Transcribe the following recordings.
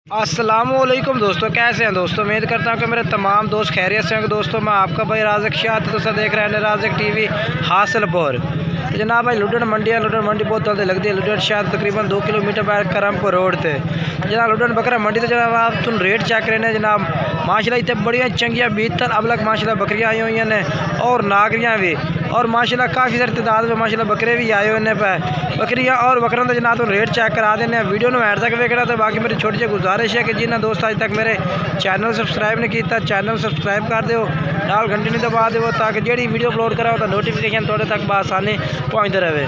अस्सलामुअलैकुम दोस्तों, कैसे हैं दोस्तों। उम्मीद करता हूँ कि मेरे तमाम दोस्त खैरियत से हैं। दोस्तों मैं आपका भाई राज़िक शाह दोस्तों देख रहे हैं राज़िक टीवी हासिलपुर। तो जनाब भाई लुडन मंडी है। लुडन मंडी बहुत जल्दी लगती है। लुडन शायद तकरीबन 2 किलोमीटर बाद करमपुर रोड थे जनाब लुडन बकरा मंडी। तो जनाब आप तुम रेट चेक करें जनाब, माशाल्लाह इतने बढ़िया चंगियाँ 20 अब लग माशाल्लाह बकरियाँ आई हुई ने और नागरियाँ भी, और माशाल्लाह काफ़ी सारी तादाद में माशाल्लाह बकरे भी आए हुए पे बकरियाँ और बकरों का जनाब तुम रेट चेक करा देने। वीडियो में ऐड तक वेखना। तो बाकी मेरी छोटी सी गुजारिश है कि जिन्हें दोस्त अज तक मेरे चैनल सब्सक्राइब नहीं किया चैनल सब्सक्राइब कर दो, नाल घंटी नहीं दबा दो ताकि जी वीडियो अपलोड करा तो नोटिफिकेशन थोड़े तक बसानी पहुँचते रहे।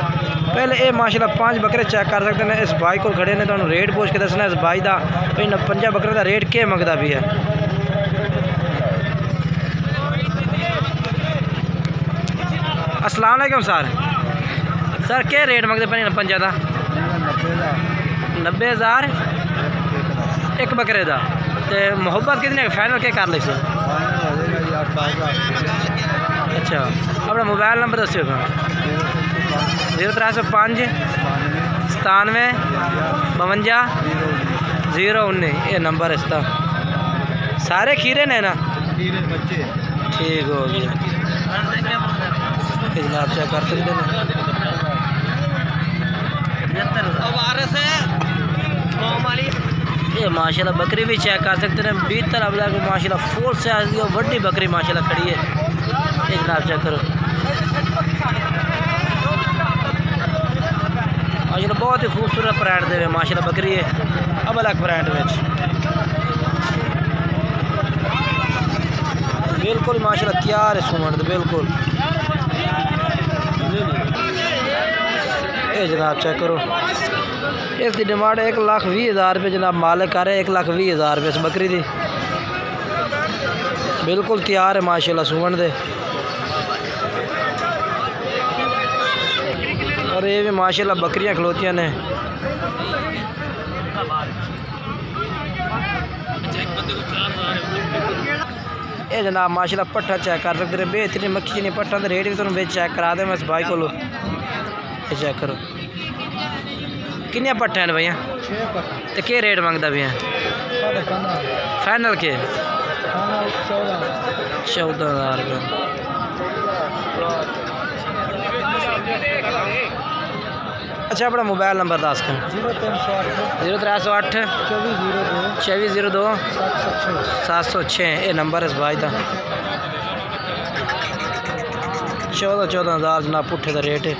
पहले ये माशाल्लाह 5 बकरे चेक कर सकते हैं। इस भाई को खड़े ने तो रेट पूछ के दसना इस भाई का भाई 5 बकरे का रेट क्या मंगता भी है। अस्सलाम वालेकुम सर क्या रेट मंगते पे 5 का? 90,000 एक बकरे का। तो मुहब्बत कितने फाइनल क्या कर ली सर? अच्छा अपना मोबाइल नंबर दस्यो। 0305 97 52 019 ये नंबर इसका। सारे खीरे ने ना? ठीक हो गया जनाब चेक कर सकते हैं। ये माशाल्लाह बकरी भी चेक कर सकते हैं। 20 अब लग माशाल्लाह फुल साइज की वड्डी बकरी माशाल्लाह खड़ी है। ये जनाब चेक करो माशाल्लाह बहुत ही खूबसूरत ब्रांड दे माशाल्लाह बकरी है अब अलग ब्रांड में बिल्कुल माशाल्लाह तैयार है सुमन बिल्कुल। ये जनाब चेक करो इसकी डिमांड 1,20,000 रुपये जनाब मालिक कर रहे। 1,20,000 रुपये इस बकरी की बिल्कुल तैयार है माशाल्लाह सुमन दे। और ये भी माशाल्लाह बकरियां खलोतियां ने। ये जनाब माशाल्लाह पट्ठा चेक कर सकते हैं। बेहतरीन मक्खी नहीं पट्ठा रेट भी तुम चेक करा दें मैं इस भाई को। चेक करो किन्ने पट्ठे हैं भैया? 6 तो क्या रेट मंगता भैया? फाइनल के 14,000 रुपये। अच्छा अपना मोबाइल नंबर दस कर। 0308 2402 706 ये नंबर इस भाई का। 14,000 जनाब पुट्ठे का रेट है।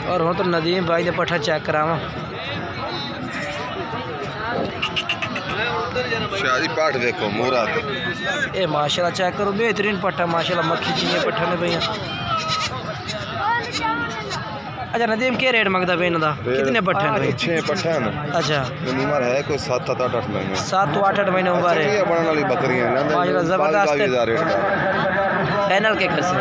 और हूँ तो नदीम भाई ने पट्ठा चेक करावा। पाठ देखो मूरा ये माशाल्लाह चेक करो बेहतरीन पट्ठा माशाल्लाह मक्खी चीनी पट्ठा ने भैया। अच्छा नदीम क्या रेट मंगता पे इनका? कितने पट्ठे हैं? 6 पट्ठे हैं। अच्छा उम्र है कोई 7-8 महीने। 7-8 महीने उम्र है। बनने वाली बकरियां माशाल्लाह जबरदस्त। फाइनल के कैसे?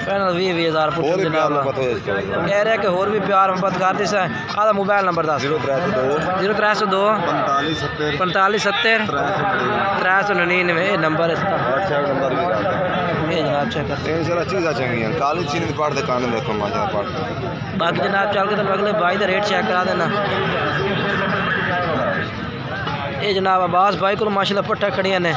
फाइनल 20,000 पुट जनाब कह रहे हैं कि और भी प्यार मोहब्बत कर दी है। आधा मोबाइल नंबर दस। 0302 45 70 399 ये नंबर इसका। ये जनाब चेक करते हैं सारा चीज़ चाहिए काली चीनी पाट दे कान देखो माशाल्लाह पाट। बाकी जनाब चल के तो अगले भाई का रेट चेक करा देना। ये जनाब अब्बास भाई को माशाल्लाह पट्ठा खड़ियां ने।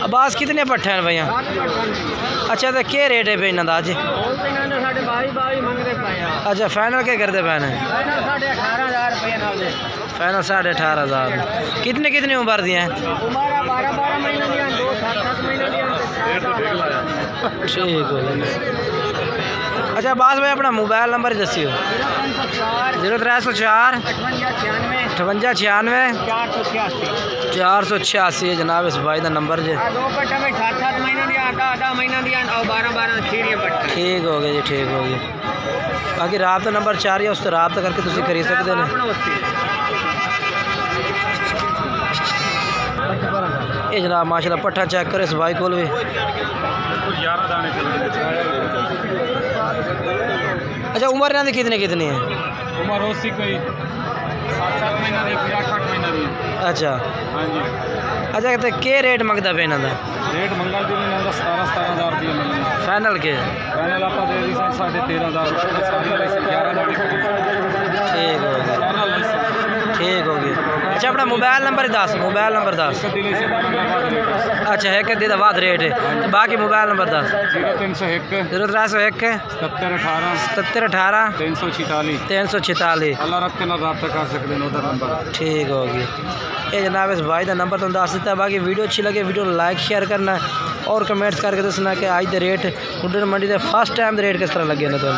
अब्बास कितने पट्ठे हैं भैया? अच्छा तो क्या रेट है भाई इन्होंने अज? अच्छा फाइनल क्या करते पैने? फाइनल 18,500। कितनी उम्र दी हैं? ठीक हो गया। अच्छा अब्बास भाई अपना मोबाइल नंबर दसियो। 0304 58 96 486 जनाब इस भाई का नंबर जे। ठीक हो गया जी ठीक हो गया। बाकी रात नंबर 4 है उस रात करके तुम खरीद सकते हैं। ये जनाब माशाल्लाह पट्ठा चेक करो इस भाई को भी। अच्छा उम्र इन्होंने कितनी है? उम्र कोई 7-7 महीना 8-8 महीना। अच्छा हाँ जी अच्छा तो के रेट मंगदा पे इन्हां दा? रेट मंगल दिन इन्हां दा 17,000 रुपये मिलने। फाइनल के फाइनल आप दे दी 13,500 सारी वाले 11 लाख। ठीक हो गया, ठीक हो गया। अच्छा अपना मोबाइल नंबर दस, मोबाइल नंबर दस। अच्छा एक दी दा बाद रेट है, तो बाकी मोबाइल नंबर दस। 0301 0301 7718 7718 346 346। अल्लाह रख के ना रब्ता कर सकते हैं उधर नंबर। ठीक हो गया। ये जनाब इस भाई का नंबर तुम दस दिता। बाकी वीडियो अच्छी लगे वीडियो लाइक शेयर करना और कमेंट्स करके दसना कि अज के रेट लुड्डन मंडी के फर्स्ट टाइम के रेट किस तरह लगे ने तुम।